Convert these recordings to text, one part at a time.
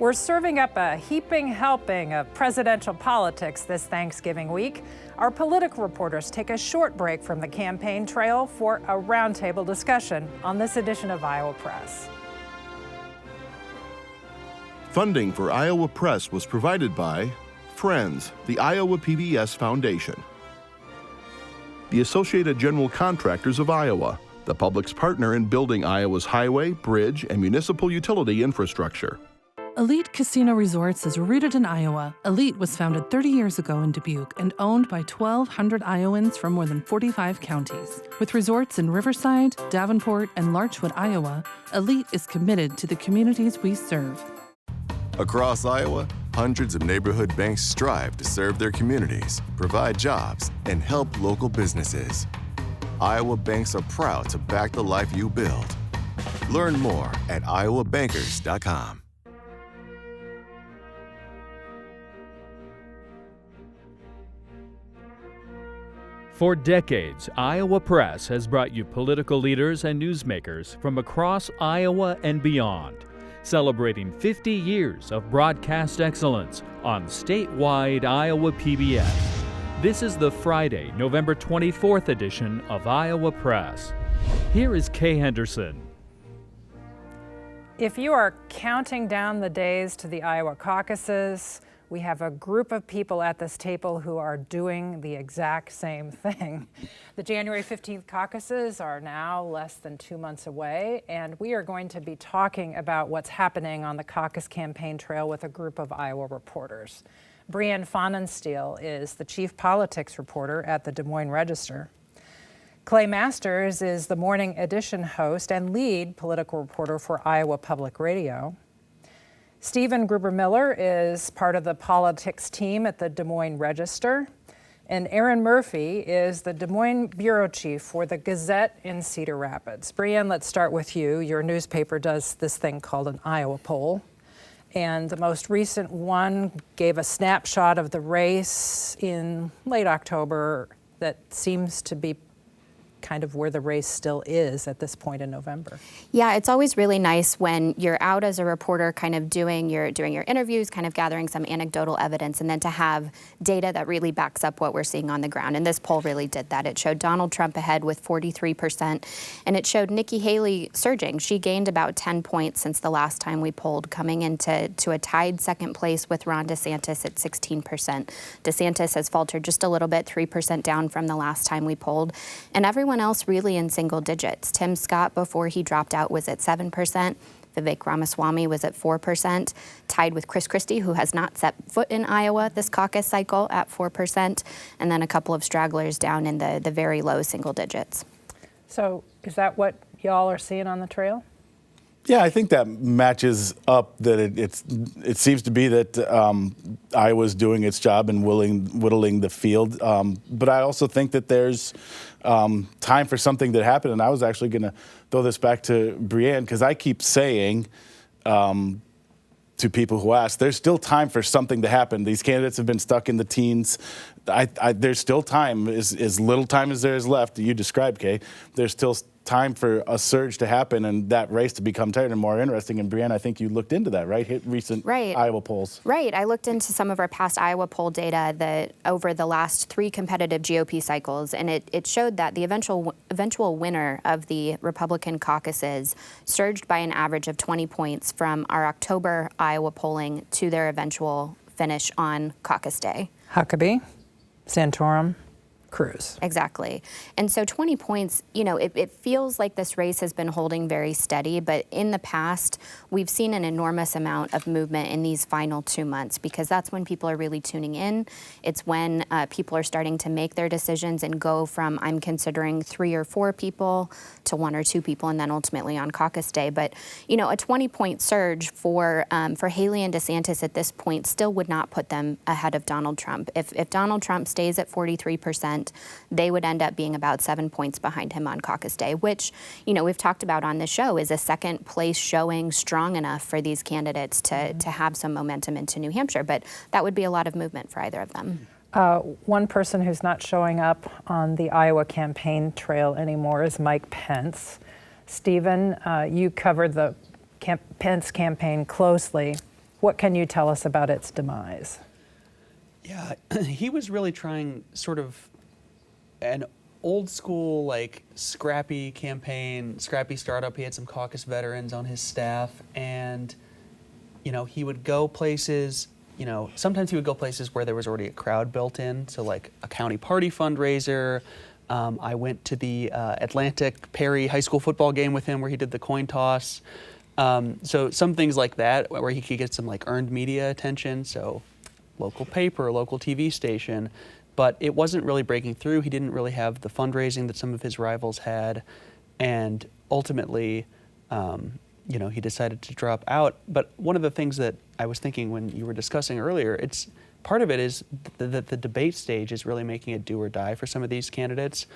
We're serving up a heaping helping of presidential politics this Thanksgiving week. Our political reporters take a short break from the campaign trail for a roundtable discussion on this edition of Iowa Press. Funding for Iowa Press was provided by Friends, the Iowa PBS Foundation, the Associated General Contractors of Iowa, the public's partner in building Iowa's highway, bridge, and municipal utility infrastructure. Elite Casino Resorts is rooted in Iowa. Elite was founded 30 years ago in Dubuque and owned by 1,200 Iowans from more than 45 counties. With resorts in Riverside, Davenport, and Larchwood, Iowa, Elite is committed to the communities we serve. Across Iowa, hundreds of neighborhood banks strive to serve their communities, provide jobs, and help local businesses. Iowa banks are proud to back the life you build. Learn more at iowabankers.com. For decades, Iowa Press has brought you political leaders and newsmakers from across Iowa and beyond, celebrating 50 years of broadcast excellence on statewide Iowa PBS. This is the Friday, November 24th edition of Iowa Press. Here is Kay Henderson. If you are counting down the days to the Iowa caucuses, we have a group of people at this table who are doing the exact same thing. The January 15th caucuses are now less than 2 months away, and we are going to be talking about what's happening on the caucus campaign trail with a group of Iowa reporters. Brianne Pfannenstiel is the chief politics reporter at the Des Moines Register. Clay Masters is the morning edition host and lead political reporter for Iowa Public Radio. Stephen Gruber-Miller is part of the politics team at the Des Moines Register. And Erin Murphy is the Des Moines bureau chief for the Gazette in Cedar Rapids. Brianne, let's start with you. Your newspaper does this thing called an Iowa poll. And the most recent one gave a snapshot of the race in late October that seems to be kind of where the race still is at this point in November. Yeah, it's always really nice when you're out as a reporter kind of doing your interviews, kind of gathering some anecdotal evidence, and then to have data that really backs up what we're seeing on the ground. And this poll really did that. It showed Donald Trump ahead with 43%, and it showed Nikki Haley surging. She gained about 10 points since the last time we polled, coming into a tied second place with Ron DeSantis at 16%. DeSantis has faltered just a little bit, 3% down from the last time we polled, and everyone else really in single digits. Tim Scott, before he dropped out, was at 7%. Vivek Ramaswamy was at 4%, tied with Chris Christie, who has not set foot in Iowa this caucus cycle, at 4%, and then a couple of stragglers down in the very low single digits. So is that what y'all are seeing on the trail? Yeah, I think that matches up. That it seems to be that Iowa's doing its job in whittling the field. But I also think that there's time for something that happened. And I was actually going to throw this back to Brianne, because I keep saying to people who ask, there's still time for something to happen. These candidates have been stuck in the teens. There's still time, as little time as there is left. You described, Kay. There's still time for a surge to happen and that race to become tighter and more interesting. And Brianne, I think you looked into that, right? Recent Iowa polls. Right. I looked into some of our past Iowa poll data that over the last 3 competitive GOP cycles, and it showed that the eventual winner of the Republican caucuses surged by an average of 20 points from our October Iowa polling to their eventual finish on caucus day. Huckabee, Santorum, Cruz. Exactly. And so 20 points, it feels like this race has been holding very steady, but in the past, we've seen an enormous amount of movement in these final 2 months, because that's when people are really tuning in. It's when people are starting to make their decisions and go from, I'm considering 3 or 4 people to 1 or 2 people, and then ultimately on caucus day. But, a 20-point surge for Haley and DeSantis at this point still would not put them ahead of Donald Trump. If Donald Trump stays at 43%, they would end up being about 7 points behind him on caucus day, which, we've talked about on the show is a second place showing strong enough for these candidates to have some momentum into New Hampshire. But that would be a lot of movement for either of them. One person who's not showing up on the Iowa campaign trail anymore is Mike Pence. Stephen, you covered the Pence campaign closely. What can you tell us about its demise? Yeah, he was really trying sort of an old school, like, scrappy campaign, scrappy startup. He had some caucus veterans on his staff, and, you know, he would go places, you know, sometimes he would go places where there was already a crowd built in, so like a county party fundraiser. I went to the Atlantic Perry high school football game with him where he did the coin toss. So some things like that where he could get some like earned media attention, so local paper, local TV station. But it wasn't really breaking through. He didn't really have the fundraising that some of his rivals had. And ultimately, you know, he decided to drop out. But one of the things that I was thinking when you were discussing earlier, part of it is that the debate stage is really making it do or die for some of these candidates.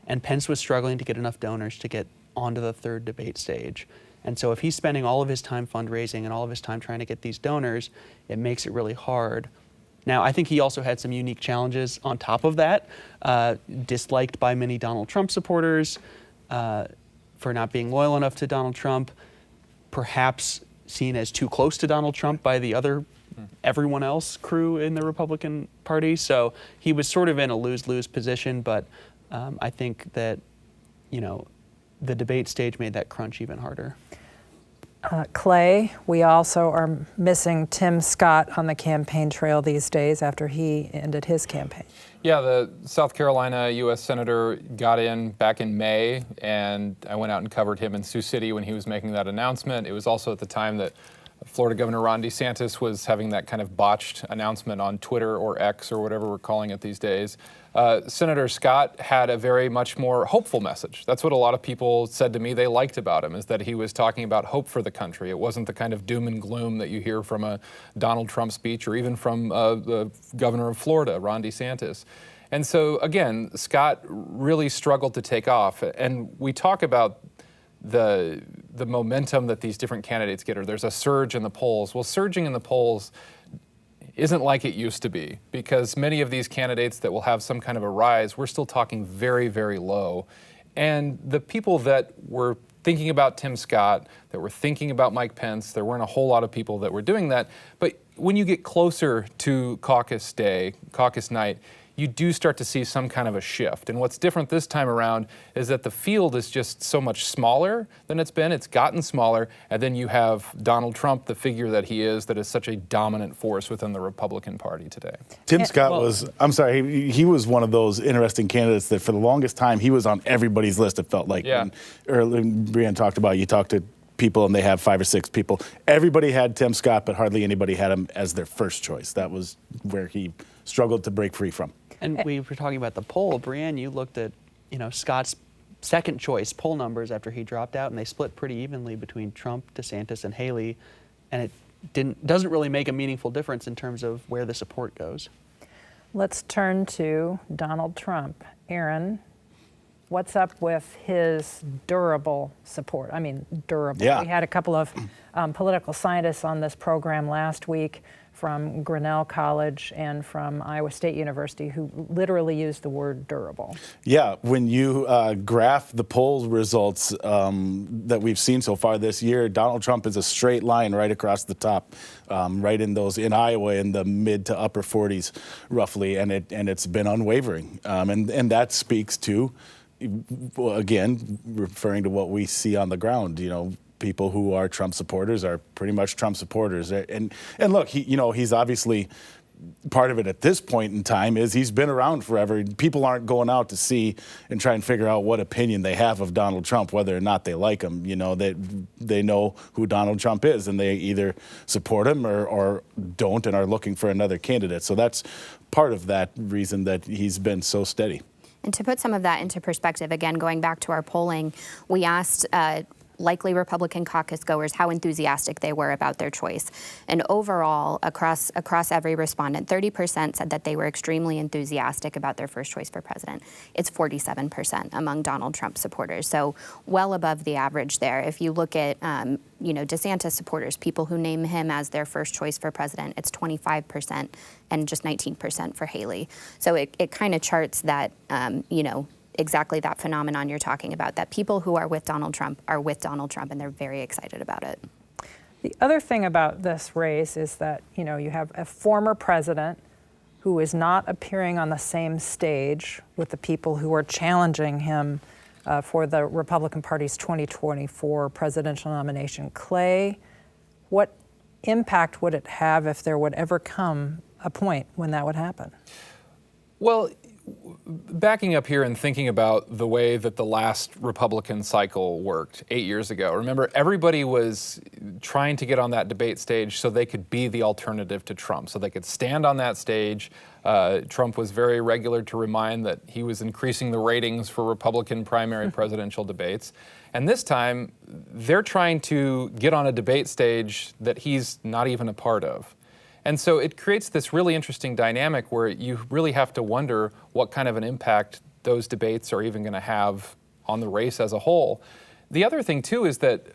And Pence was struggling to get enough donors to get onto the third debate stage. And so if he's spending all of his time fundraising and all of his time trying to get these donors, it makes it really hard. Now, I think he also had some unique challenges on top of that, disliked by many Donald Trump supporters for not being loyal enough to Donald Trump, perhaps seen as too close to Donald Trump by the other everyone else crew in the Republican Party. So he was sort of in a lose-lose position, but I think that, you know, the debate stage made that crunch even harder. Clay, we also are missing Tim Scott on the campaign trail these days after he ended his campaign. Yeah, the South Carolina U.S. Senator got in back in May, and I went out and covered him in Sioux City when he was making that announcement. It was also at the time that Florida Governor Ron DeSantis was having that kind of botched announcement on Twitter or X or whatever we're calling it these days. Senator Scott had a very much more hopeful message. That's what a lot of people said to me they liked about him, is that he was talking about hope for the country. It wasn't the kind of doom and gloom that you hear from a Donald Trump speech or even from the governor of Florida, Ron DeSantis. And so, again, Scott really struggled to take off. And we talk about the momentum that these different candidates get, or there's a surge in the polls. Well, surging in the polls isn't like it used to be, because many of these candidates that will have some kind of a rise, we're still talking very, very low. And the people that were thinking about Tim Scott, that were thinking about Mike Pence, there weren't a whole lot of people that were doing that. But when you get closer to caucus day, caucus night, you do start to see some kind of a shift. And what's different this time around is that the field is just so much smaller than it's been. It's gotten smaller. And then you have Donald Trump, the figure that he is, that is such a dominant force within the Republican Party today. Tim Scott he was one of those interesting candidates that for the longest time, he was on everybody's list, it felt like. Yeah. When earlier, Brianne talked about, you talk to people and they have 5 or 6 people. Everybody had Tim Scott, but hardly anybody had him as their first choice. That was where he struggled to break free from. And we were talking about the poll. Brianne, you looked at, you know, Scott's second choice poll numbers after he dropped out, and they split pretty evenly between Trump, DeSantis, and Haley, and it doesn't really make a meaningful difference in terms of where the support goes. Let's turn to Donald Trump. Erin, what's up with his durable support? I mean, durable. Yeah. We had a couple of political scientists on this program last week from Grinnell College and from Iowa State University who literally used the word durable. Yeah, when you graph the poll results that we've seen so far this year, Donald Trump is a straight line right across the top, right in Iowa in the mid to upper 40s roughly, and it's been unwavering. And that speaks to, again, referring to what we see on the ground, you know, people who are Trump supporters are pretty much Trump supporters. And look, he's obviously, part of it at this point in time is he's been around forever. People aren't going out to see and try and figure out what opinion they have of Donald Trump, whether or not they like him. You know, they know who Donald Trump is, and they either support him or don't and are looking for another candidate. So that's part of that reason that he's been so steady. And to put some of that into perspective, again, going back to our polling, we asked likely Republican caucus goers how enthusiastic they were about their choice. And overall, across every respondent, 30% said that they were extremely enthusiastic about their first choice for president. It's 47% among Donald Trump supporters, so well above the average there. If you look at DeSantis supporters, people who name him as their first choice for president, it's 25% and just 19% for Haley. So it kind of charts that, exactly that phenomenon you're talking about, that people who are with Donald Trump are with Donald Trump, and they're very excited about it. The other thing about this race is that, you know, you have a former president who is not appearing on the same stage with the people who are challenging him for the Republican Party's 2024 presidential nomination. Clay, what impact would it have if there would ever come a point when that would happen? Well, backing up here and thinking about the way that the last Republican cycle worked 8 years ago, remember, everybody was trying to get on that debate stage so they could be the alternative to Trump, so they could stand on that stage. Trump was very regular to remind that he was increasing the ratings for Republican primary presidential debates. And this time, they're trying to get on a debate stage that he's not even a part of. And so it creates this really interesting dynamic where you really have to wonder what kind of an impact those debates are even going to have on the race as a whole. The other thing, too, is that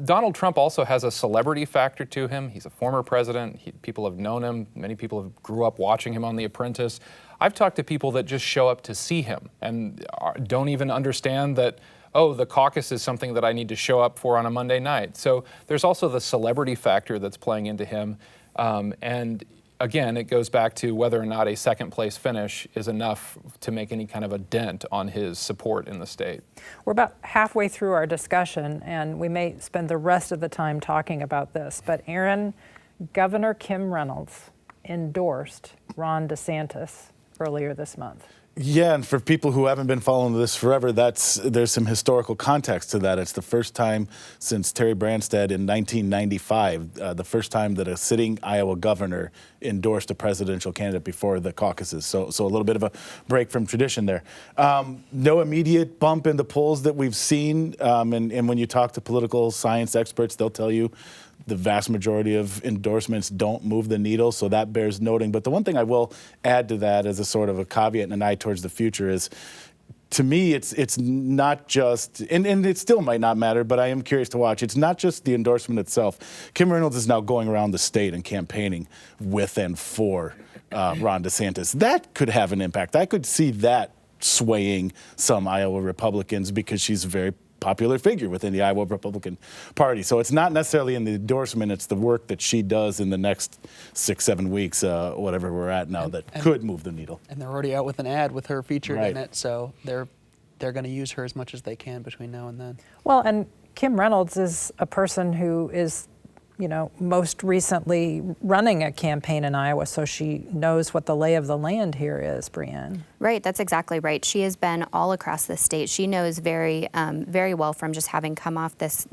Donald Trump also has a celebrity factor to him. He's a former president. People have known him. Many people have grew up watching him on The Apprentice. I've talked to people that just show up to see him and don't even understand that, oh, the caucus is something that I need to show up for on a Monday night. So there's also the celebrity factor that's playing into him. And again, it goes back to whether or not a second place finish is enough to make any kind of a dent on his support in the state. We're about halfway through our discussion, and we may spend the rest of the time talking about this. But Erin, Governor Kim Reynolds endorsed Ron DeSantis earlier this month. Yeah, and for people who haven't been following this forever, there's some historical context to that. It's the first time since Terry Branstad in 1995, the first time that a sitting Iowa governor endorsed a presidential candidate before the caucuses. So a little bit of a break from tradition there. No immediate bump in the polls that we've seen, and when you talk to political science experts, they'll tell you the vast majority of endorsements don't move the needle, so that bears noting. But the one thing I will add to that as a sort of a caveat and an eye towards the future is, to me, it's not just, and it still might not matter, but I am curious to watch. It's not just the endorsement itself. Kim Reynolds is now going around the state and campaigning with and for Ron DeSantis. That could have an impact. I could see that swaying some Iowa Republicans because she's a very popular figure within the Iowa Republican Party. So it's not necessarily in the endorsement, it's the work that she does in the next 6-7 weeks, whatever we're at now, that could move the needle. And they're already out with an ad with her featured Right. in it, so they're going to use her as much as they can between now and then. Well, and Kim Reynolds is a person who is, you know, most recently running a campaign in Iowa, so she knows what the lay of the land here is, Brianne. Right, that's exactly right. She has been all across the state. She knows very well from just having come off this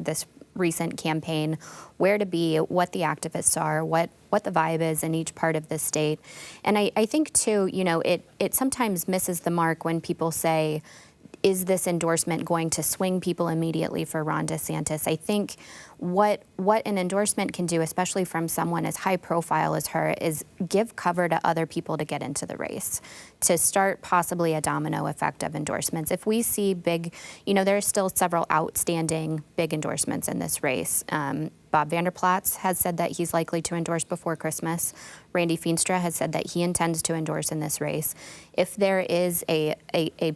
recent campaign where to be, what the activists are, what the vibe is in each part of the state. And I think, too, you know, it sometimes misses the mark when people say, is this endorsement going to swing people immediately for Ron DeSantis? I think what an endorsement can do, especially from someone as high profile as her, is give cover to other people to get into the race, to start possibly a domino effect of endorsements. If we see big, you know, there are still several outstanding big endorsements in this race. Bob Vanderplatz has said that he's likely to endorse before Christmas. Randy Feenstra has said that he intends to endorse in this race. If there is a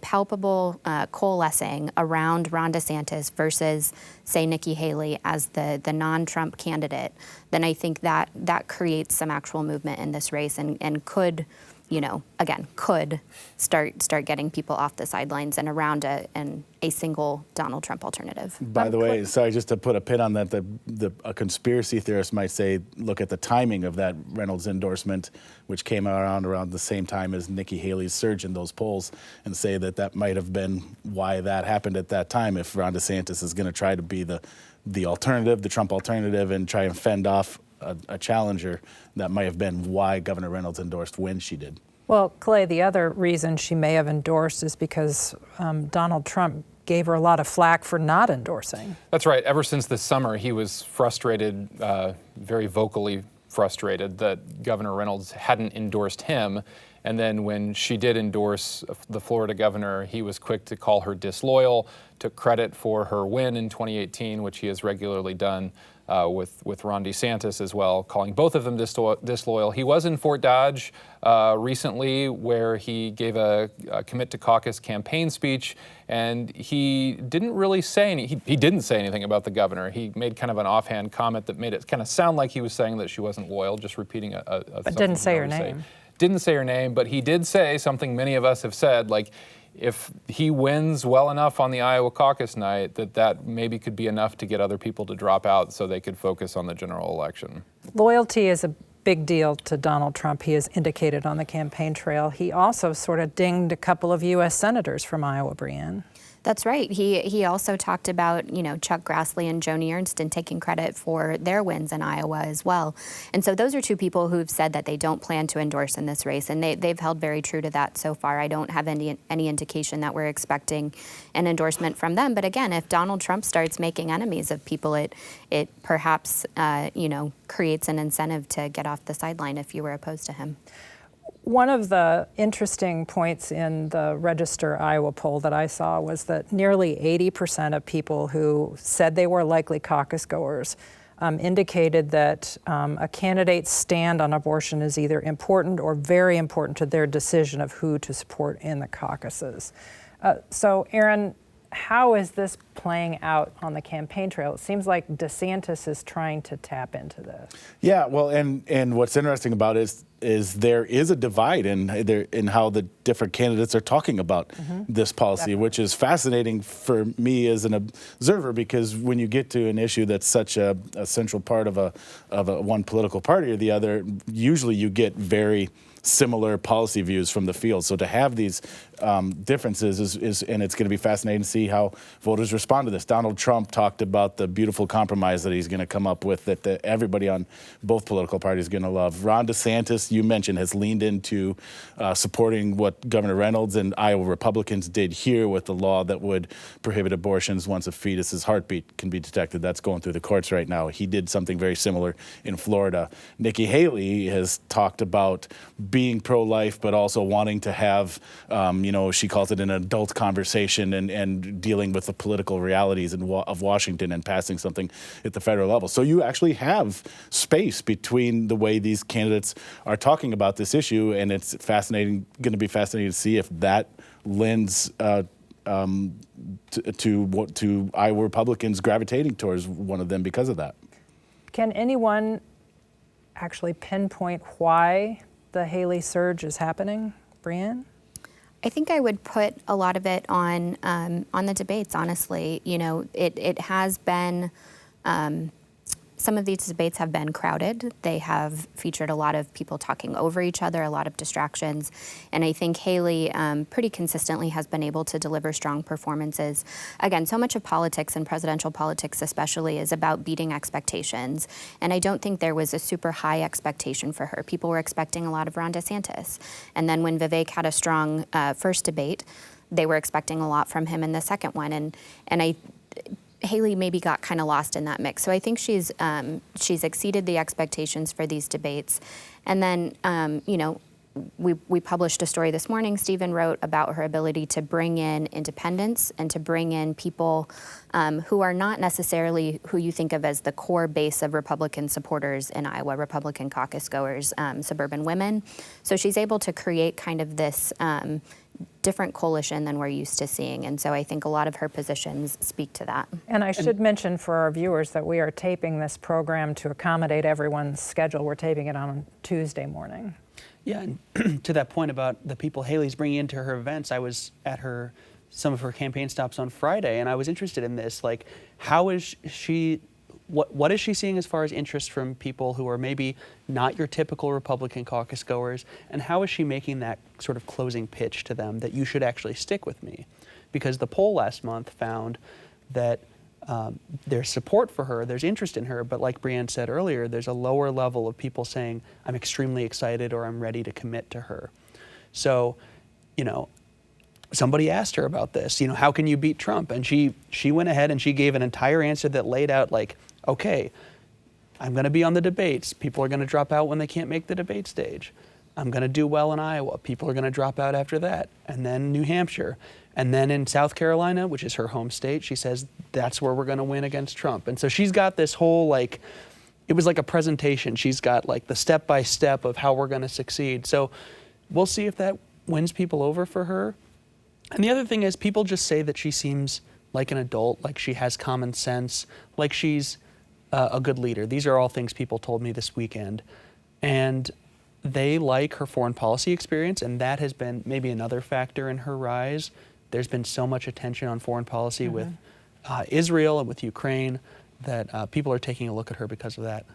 palpable coalescing around Ron DeSantis versus, say, Nikki Haley as the non-Trump candidate, then I think that creates some actual movement in this race and could, you know, again, could start getting people off the sidelines and around a single Donald Trump alternative. By the way, sorry, just to put a pin on that, a conspiracy theorist might say, look at the timing of that Reynolds endorsement, which came around the same time as Nikki Haley's surge in those polls, and say that might have been why that happened at that time. If Ron DeSantis is going to try to be the alternative, the Trump alternative, and try and fend off a challenger, that might have been why Governor Reynolds endorsed when she did. Well, Clay, the other reason she may have endorsed is because Donald Trump gave her a lot of flack for not endorsing. That's right. Ever since this summer, he was frustrated, very vocally frustrated, that Governor Reynolds hadn't endorsed him. And then when she did endorse the Florida governor, he was quick to call her disloyal, took credit for her win in 2018, which he has regularly done with Ron DeSantis as well, calling both of them disloyal. He was in Fort Dodge recently, where he gave a Commit to Caucus campaign speech, and he didn't really say he didn't say anything about the governor. He made kind of an offhand comment that made it kind of sound like he was saying that she wasn't loyal, just repeating but didn't say her name. Didn't say her name, but he did say something many of us have said, like, if he wins well enough on the Iowa caucus night, that maybe could be enough to get other people to drop out so they could focus on the general election. Loyalty is a big deal to Donald Trump. He has indicated on the campaign trail. He also sort of dinged a couple of U.S. senators from Iowa, Brianne. That's right. He also talked about, Chuck Grassley and Joni Ernst and taking credit for their wins in Iowa as well. And so those are two people who've said that they don't plan to endorse in this race, and they've held very true to that so far. I don't have any indication that we're expecting an endorsement from them. But again, if Donald Trump starts making enemies of people, it perhaps, creates an incentive to get off the sideline if you were opposed to him. One of the interesting points in the Register Iowa poll that I saw was that nearly 80% of people who said they were likely caucus goers indicated that a candidate's stand on abortion is either important or very important to their decision of who to support in the caucuses. So, Erin, how is this playing out on the campaign trail? It seems like DeSantis is trying to tap into this. Yeah, well, and what's interesting about it is there is a divide in how the different candidates are talking about this policy, definitely, which is fascinating for me as an observer, because when you get to an issue that's such a central part of a one political party or the other, usually you get very similar policy views from the field. So to have these differences is and it's going to be fascinating to see how voters respond to this. Donald Trump talked about the beautiful compromise that he's going to come up with that everybody on both political parties is going to love. Ron DeSantis, you mentioned, has leaned into supporting what Governor Reynolds and Iowa Republicans did here with the law that would prohibit abortions once a fetus's heartbeat can be detected. That's going through the courts right now. He did something very similar in Florida. Nikki Haley has talked about being pro-life, but also wanting to have, she calls it an adult conversation and dealing with the political realities of Washington and passing something at the federal level. So you actually have space between the way these candidates are talking about this issue, and it's going to be fascinating to see if that lends to Iowa Republicans gravitating towards one of them because of that. Can anyone actually pinpoint why the Haley surge is happening, Brianne? I think I would put a lot of it on the debates, honestly. It has been, some of these debates have been crowded. They have featured a lot of people talking over each other, a lot of distractions. And I think Haley pretty consistently has been able to deliver strong performances. Again, so much of politics and presidential politics especially is about beating expectations. And I don't think there was a super high expectation for her. People were expecting a lot of Ron DeSantis. And then when Vivek had a strong first debate, they were expecting a lot from him in the second one. Haley maybe got kind of lost in that mix. So I think she's exceeded the expectations for these debates. And then, we published a story this morning. Stephen wrote about her ability to bring in independents and to bring in people who are not necessarily who you think of as the core base of Republican supporters in Iowa, Republican caucus goers, suburban women. So she's able to create kind of this different coalition than we're used to seeing. And so I think a lot of her positions speak to that. And I should mention for our viewers that we are taping this program to accommodate everyone's schedule. We're taping it on Tuesday morning. Yeah, and to that point about the people Haley's bringing into her events, I was at some of her campaign stops on Friday, and I was interested in this. Like, how is she, what is she seeing as far as interest from people who are maybe not your typical Republican caucus goers, and how is she making that sort of closing pitch to them that you should actually stick with me? Because the poll last month found that there's support for her, there's interest in her, but like Brianne said earlier, there's a lower level of people saying, I'm extremely excited or I'm ready to commit to her. So, somebody asked her about this, how can you beat Trump? And she went ahead and she gave an entire answer that laid out like, okay, I'm going to be on the debates. People are going to drop out when they can't make the debate stage. I'm going to do well in Iowa. People are going to drop out after that. And then New Hampshire. And then in South Carolina, which is her home state, she says that's where we're going to win against Trump. And so she's got this whole, like, it was like a presentation. She's got like the step-by-step of how we're going to succeed. So we'll see if that wins people over for her. And the other thing is, people just say that she seems like an adult, like she has common sense, like she's a good leader. These are all things people told me this weekend. And they like her foreign policy experience, and that has been maybe another factor in her rise. There's been so much attention on foreign policy with Israel and with Ukraine that people are taking a look at her because of that.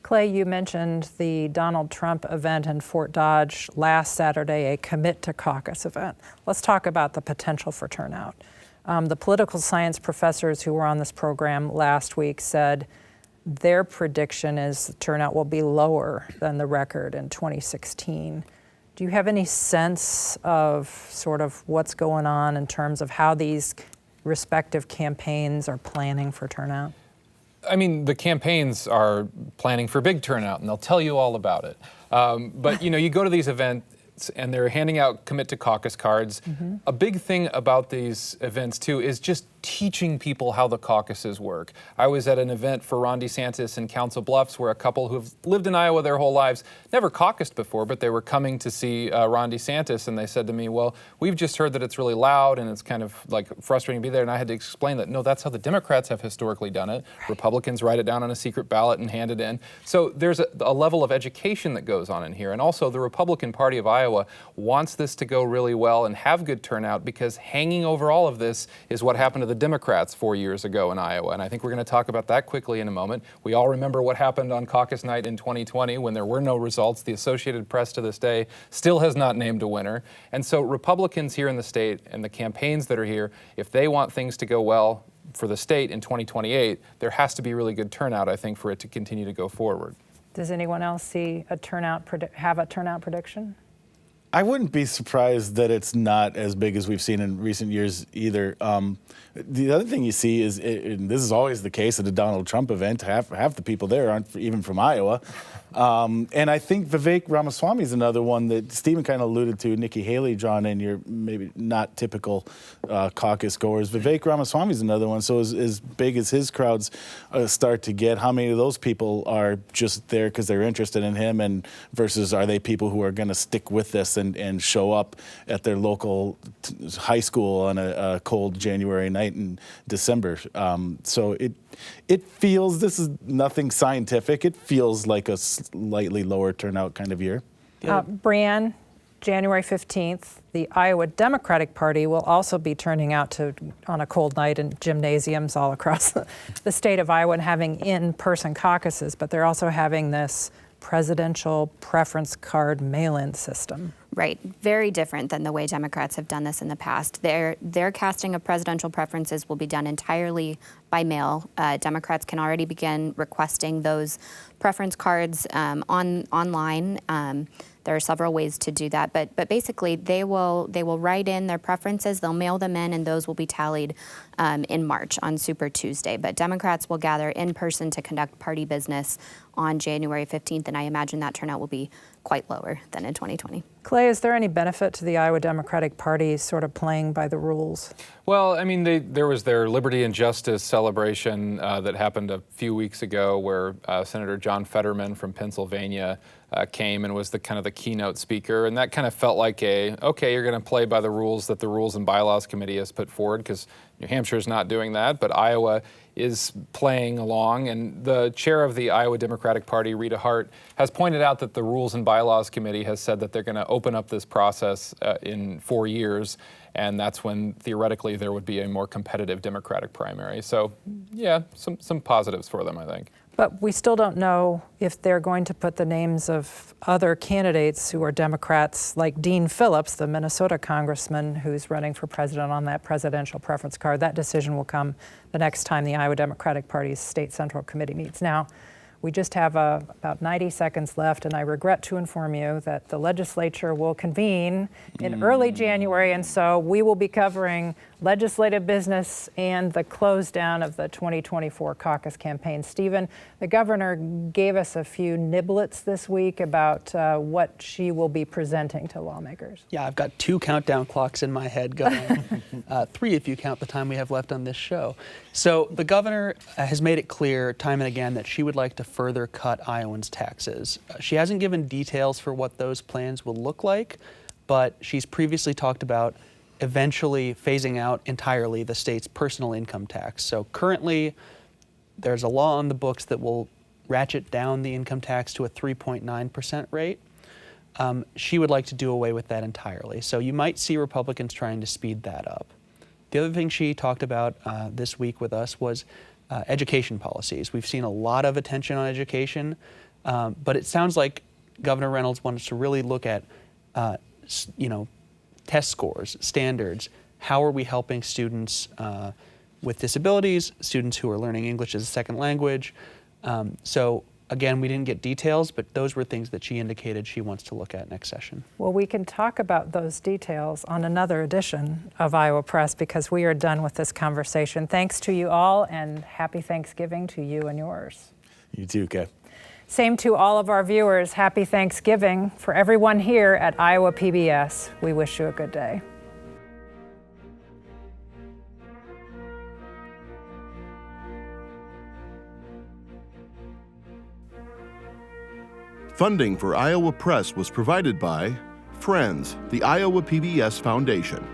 Clay, you mentioned the Donald Trump event in Fort Dodge last Saturday, a Commit to Caucus event. Let's talk about the potential for turnout. The political science professors who were on this program last week said their prediction is the turnout will be lower than the record in 2016. Do you have any sense of sort of what's going on in terms of how these respective campaigns are planning for turnout? I mean, the campaigns are planning for big turnout, and they'll tell you all about it. But, you know, you go to these events, and they're handing out Commit to Caucus cards. A big thing about these events, too, is just teaching people how the caucuses work. I was at an event for Ron DeSantis in Council Bluffs where a couple who've lived in Iowa their whole lives, never caucused before, but they were coming to see Ron DeSantis, and they said to me, well, we've just heard that it's really loud and it's kind of like frustrating to be there. And I had to explain that, no, that's how the Democrats have historically done it. Republicans write it down on a secret ballot and hand it in. So there's a level of education that goes on in here. And also the Republican Party of Iowa wants this to go really well and have good turnout, because hanging over all of this is what happened to the Democrats 4 years ago in Iowa. And I think we're going to talk about that quickly in a moment. We all remember what happened on caucus night in 2020 when there were no results. The Associated Press to this day still has not named a winner. And so Republicans here in the state and the campaigns that are here, if they want things to go well for the state in 2028, there has to be really good turnout, I think, for it to continue to go forward. Does anyone else see a turnout have a turnout prediction? I wouldn't be surprised that it's not as big as we've seen in recent years either. The other thing you see is, and this is always the case at a Donald Trump event, half the people there aren't even from Iowa. And I think Vivek Ramaswamy is another one that Stephen kind of alluded to. Nikki Haley drawn in your maybe not typical caucus goers. Vivek Ramaswamy is another one. So as big as his crowds start to get, how many of those people are just there because they're interested in him, and versus are they people who are going to stick with this and show up at their local high school on a cold January night in December? So it feels, this is nothing scientific, it feels like a slightly lower turnout kind of year. Brianne, January 15th, the Iowa Democratic Party will also be turning out on a cold night in gymnasiums all across the state of Iowa and having in-person caucuses, but they're also having this presidential preference card mail-in system. Right, very different than the way Democrats have done this in the past. Their casting of presidential preferences will be done entirely by mail. Democrats can already begin requesting those preference cards online. There are several ways to do that, but basically they will write in their preferences, they'll mail them in, and those will be tallied in March on Super Tuesday. But Democrats will gather in person to conduct party business on January 15th, and I imagine that turnout will be quite lower than in 2020. Clay, is there any benefit to the Iowa Democratic Party sort of playing by the rules? Well, I mean, there was their Liberty and Justice celebration that happened a few weeks ago, where Senator John Fetterman from Pennsylvania came and was the kind of the keynote speaker, and that kind of felt like okay, you're going to play by the rules that the Rules and Bylaws Committee has put forward, because New Hampshire is not doing that, but Iowa is playing along. And the chair of the Iowa Democratic Party, Rita Hart, has pointed out that the Rules and Bylaws Committee has said that they're going to open up this process in 4 years, and that's when theoretically there would be a more competitive Democratic primary. So yeah, some positives for them, I think. But we still don't know if they're going to put the names of other candidates who are Democrats, like Dean Phillips, the Minnesota congressman who's running for president on that presidential preference card. That decision will come the next time the Iowa Democratic Party's State Central Committee meets. Now, We just have about 90 seconds left, and I regret to inform you that the legislature will convene in early January, and so we will be covering legislative business and the close down of the 2024 caucus campaign. Stephen, the governor gave us a few niblets this week about what she will be presenting to lawmakers. Yeah, I've got 2 countdown clocks in my head going, 3 if you count the time we have left on this show. So the governor has made it clear time and again that she would like to further cut Iowans' taxes. She hasn't given details for what those plans will look like, but she's previously talked about eventually phasing out entirely the state's personal income tax. So currently, there's a law on the books that will ratchet down the income tax to a 3.9% rate. She would like to do away with that entirely. So you might see Republicans trying to speed that up. The other thing she talked about this week with us was education policies. We've seen a lot of attention on education, but it sounds like Governor Reynolds wants to really look at, test scores, standards. How are we helping students with disabilities, students who are learning English as a second language? So again, we didn't get details, but those were things that she indicated she wants to look at next session. Well, we can talk about those details on another edition of Iowa Press because we are done with this conversation. Thanks to you all, and happy Thanksgiving to you and yours. You too, Kay. Same to all of our viewers. Happy Thanksgiving. For everyone here at Iowa PBS, we wish you a good day. Funding for Iowa Press was provided by Friends, the Iowa PBS Foundation,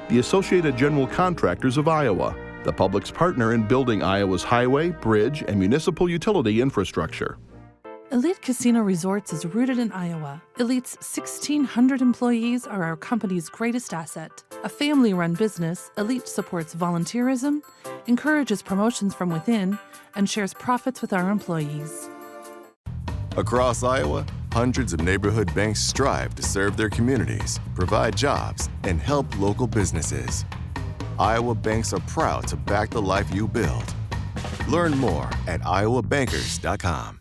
the Associated General Contractors of Iowa, the public's partner in building Iowa's highway, bridge, and municipal utility infrastructure. Elite Casino Resorts is rooted in Iowa. Elite's 1,600 employees are our company's greatest asset. A family-run business, Elite supports volunteerism, encourages promotions from within, and shares profits with our employees. Across Iowa, hundreds of neighborhood banks strive to serve their communities, provide jobs, and help local businesses. Iowa banks are proud to back the life you build. Learn more at iowabankers.com.